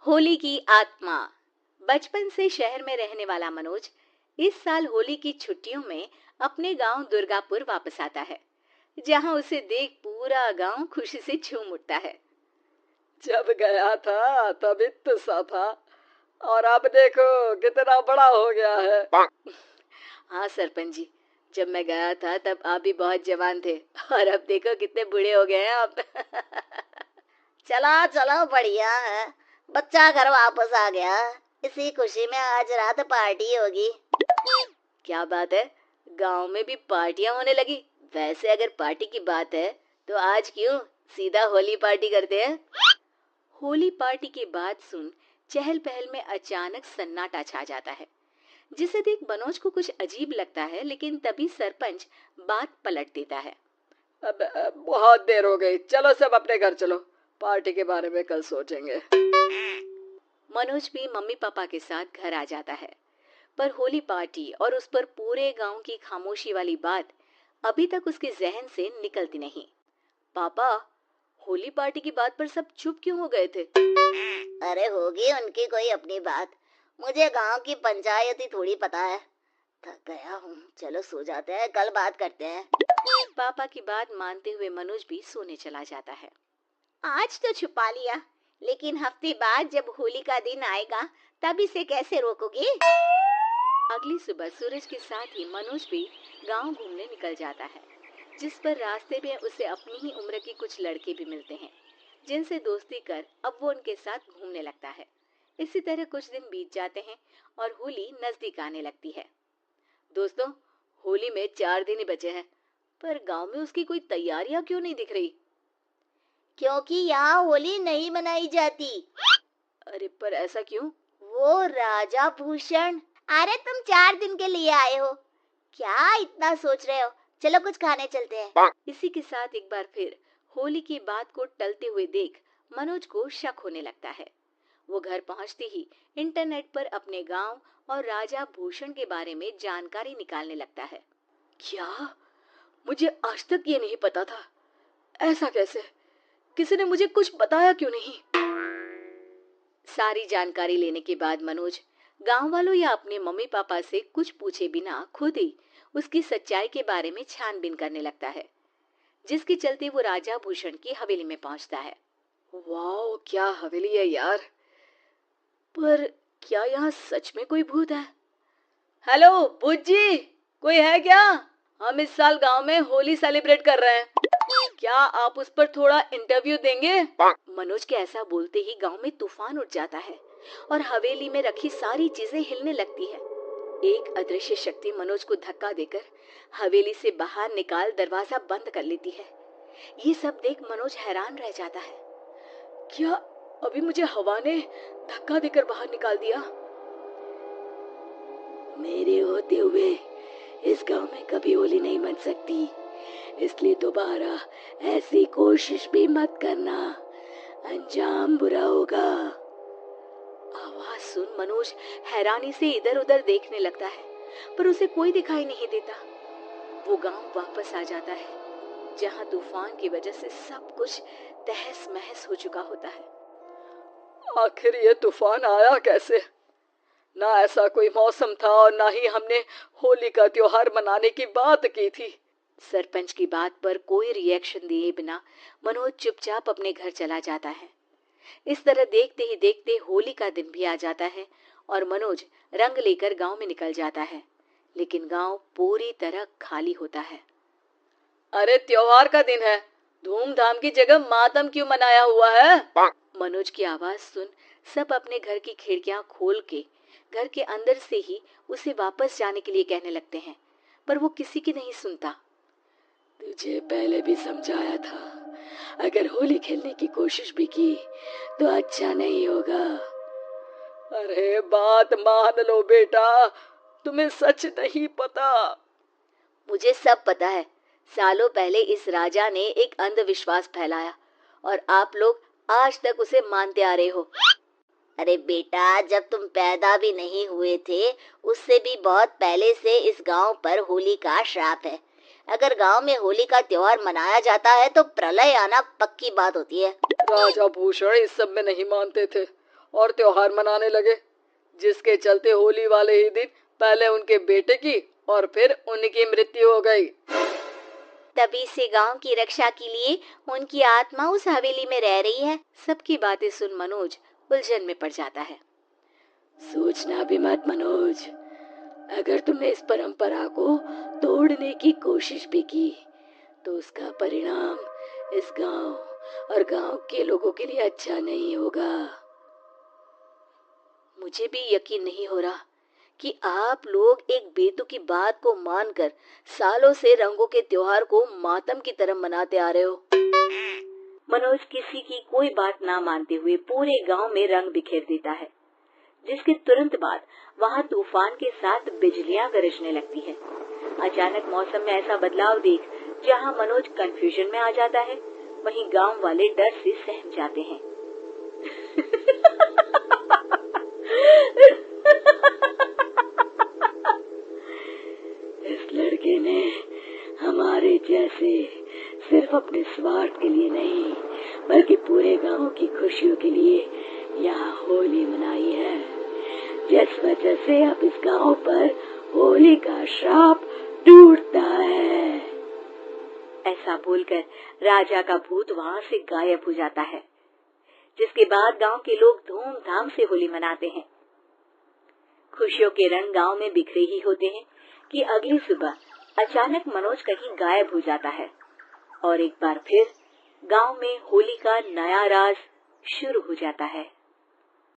होली की आत्मा। बचपन से शहर में रहने वाला मनोज इस साल होली की छुट्टियों में अपने गांव दुर्गापुर वापस आता है, जहां उसे देख पूरा गांव खुशी से झूम उठता है। जब गया था तब इतना सा था और अब देखो कितना बड़ा हो गया है। हाँ सरपंच जी, जब मैं गया था तब आप भी बहुत जवान थे और अब देखो कितने बूढ़े हो गए हैं आप। चला चलो बढ़िया है। बच्चा घर वापस आ गया। इसी खुशी में आज रात पार्टी होगी। क्या बात है, गांव में भी पार्टियां होने लगी। वैसे अगर पार्टी की बात है तो आज क्यों सीधा होली पार्टी करते हैं। होली पार्टी की बात सुन चहल पहल में अचानक सन्नाटा छा जाता है, जिसे देख मनोज को कुछ अजीब लगता है, लेकिन तभी सरपंच बात पलट देता है। अब बहुत देर हो गई, चलो सब अपने घर चलो, पार्टी के बारे में कल सोचेंगे। मनोज भी मम्मी पापा के साथ घर आ जाता है, पर होली पार्टी और उस पर पूरे गांव की खामोशी वाली बात अभी तक उसके जहन से निकलती नहीं। पापा, होली पार्टी की बात पर सब चुप क्यों हो गए थे। अरे होगी उनकी कोई अपनी बात। मुझे गांव की पंचायत ही थोड़ी पता है। थक गया हूँ, चलो सो जाते हैं, कल बात करते हैं। पापा की बात मानते हुए मनोज भी सोने चला जाता है। आज तो छुपा लिया, लेकिन हफ्ते बाद जब होली का दिन आएगा तब इसे कैसे रोकोगे। अगली सुबह सूरज के साथ ही मनोज भी गांव घूमने निकल जाता है, जिस पर रास्ते में उसे अपनी ही उम्र के कुछ लड़के भी मिलते हैं, जिनसे दोस्ती कर अब वो उनके साथ घूमने लगता है। इसी तरह कुछ दिन बीत जाते हैं और होली नजदीक आने लगती है। दोस्तों, होली में 4 दिन ही बचे हैं, पर गांव में उसकी कोई तैयारियां क्यों नहीं दिख रही। क्योंकि यहाँ होली नहीं मनाई जाती। अरे पर ऐसा क्यों। वो राजा भूषण। अरे तुम 4 दिन के लिए आए हो, क्या इतना सोच रहे हो। चलो कुछ खाने चलते हैं। इसी के साथ एक बार फिर होली की बात को टलते हुए देख मनोज को शक होने लगता है। वो घर पहुंचते ही इंटरनेट पर अपने गांव और राजा भूषण के बारे में जानकारी निकालने लगता है। क्या, मुझे आज तक ये नहीं पता था। ऐसा कैसे, किसी ने मुझे कुछ बताया क्यों नहीं। सारी जानकारी लेने के बाद मनोज गांव वालों या अपने मम्मी पापा से कुछ पूछे बिना खुद ही उसकी सच्चाई के बारे में छानबीन करने लगता है, जिसके चलते वो राजा भूषण की हवेली में पहुंचता है। वाह, क्या हवेली है यार। पर क्या यहाँ सच में कोई भूत है। हेलो भूत जी, कोई है क्या। हम इस साल गांव में होली सेलिब्रेट कर रहे हैं, क्या आप उस पर थोड़ा इंटरव्यू देंगे। मनोज के ऐसा बोलते ही गांव में तूफान उठ जाता है और हवेली में रखी सारी चीजें हिलने लगती है। एक अदृश्य शक्ति मनोज को धक्का देकर हवेली से बाहर निकाल दरवाजा बंद कर लेती है। ये सब देख मनोज हैरान रह जाता है। क्या अभी मुझे हवा ने धक्का देकर बाहर निकाल दिया। मेरे होते हुए इस गांव में कभी होली नहीं मन सकती, इसलिए दोबारा ऐसी कोशिश भी मत करना, अंजाम बुरा होगा। आवाज सुन मनोज हैरानी से इधर उधर देखने लगता है, पर उसे कोई दिखाई नहीं देता। वो गांव वापस आ जाता है, जहां तूफान की वजह से सब कुछ तहस महस हो चुका होता है। आखिर ये तूफान आया कैसे। ना ऐसा कोई मौसम था और ना ही हमने होली का त्योहार मनाने की बात की थी। सरपंच की बात पर कोई रिएक्शन दिए बिना मनोज चुपचाप अपने घर चला जाता है। इस तरह देखते ही देखते होली का दिन भी आ जाता है और मनोज रंग लेकर गांव में निकल जाता है, लेकिन गांव पूरी तरह खाली होता है। अरे त्योहार का दिन है, धूमधाम की जगह मातम क्यों मनाया हुआ है। मनोज की आवाज सुन सब अपने घर की खिड़कियां खोल के घर के अंदर से ही उसे वापस जाने के लिए कहने लगते हैं, पर वो किसी की नहीं सुनता। तुझे पहले भी समझाया था, अगर होली खेलने की कोशिश भी की तो अच्छा नहीं होगा। अरे बात मान लो बेटा, तुम्हें सच नहीं पता। मुझे सब पता है। सालों पहले इस राजा ने एक अंधविश्वास फैलाया और आप लोग आज तक उसे मानते आ रहे हो। अरे बेटा, जब तुम पैदा भी नहीं हुए थे उससे भी बहुत पहले से इस गांव पर होली का श्राप है। अगर गांव में होली का त्योहार मनाया जाता है तो प्रलय आना पक्की बात होती है। राजा भूषण इस सब में नहीं मानते थे और त्योहार मनाने लगे, जिसके चलते होली वाले ही दिन पहले उनके बेटे की और फिर उनकी मृत्यु हो गई। तभी से गांव की रक्षा के लिए उनकी आत्मा उस हवेली में रह रही है। सबकी बातें सुन मनोज उलझन में पड़ जाता है। सोचना भी मत मनोज, अगर तुमने इस परंपरा को तोड़ने की कोशिश भी की तो उसका परिणाम इस गांव और गांव के लोगों के लिए अच्छा नहीं होगा। मुझे भी यकीन नहीं हो रहा कि आप लोग एक बेतुकी बात को मानकर सालों से रंगों के त्योहार को मातम की तरह मनाते आ रहे हो। मनोज किसी की कोई बात ना मानते हुए पूरे गांव में रंग बिखेर देता है, जिसके तुरंत बाद वहां तूफान के साथ बिजलियां गरजने लगती है। अचानक मौसम में ऐसा बदलाव देख जहां मनोज कंफ्यूजन में आ जाता है, वहीं गांव वाले डर से सहम जाते हैं। इस लड़के ने हमारे जैसे सिर्फ अपने स्वार्थ के लिए नहीं बल्कि पूरे गांव की खुशियों के लिए यहाँ होली मनाई है, जिस वजह से अब इस गांव पर होली का श्राप टूटता है। ऐसा बोलकर राजा का भूत वहां से गायब हो जाता है, जिसके बाद गांव के लोग धूमधाम से होली मनाते हैं। खुशियों के रंग गांव में बिखरे ही होते हैं कि अगली सुबह अचानक मनोज कहीं गायब हो जाता है और एक बार फिर गांव में होली का नया राज शुरू हो जाता है।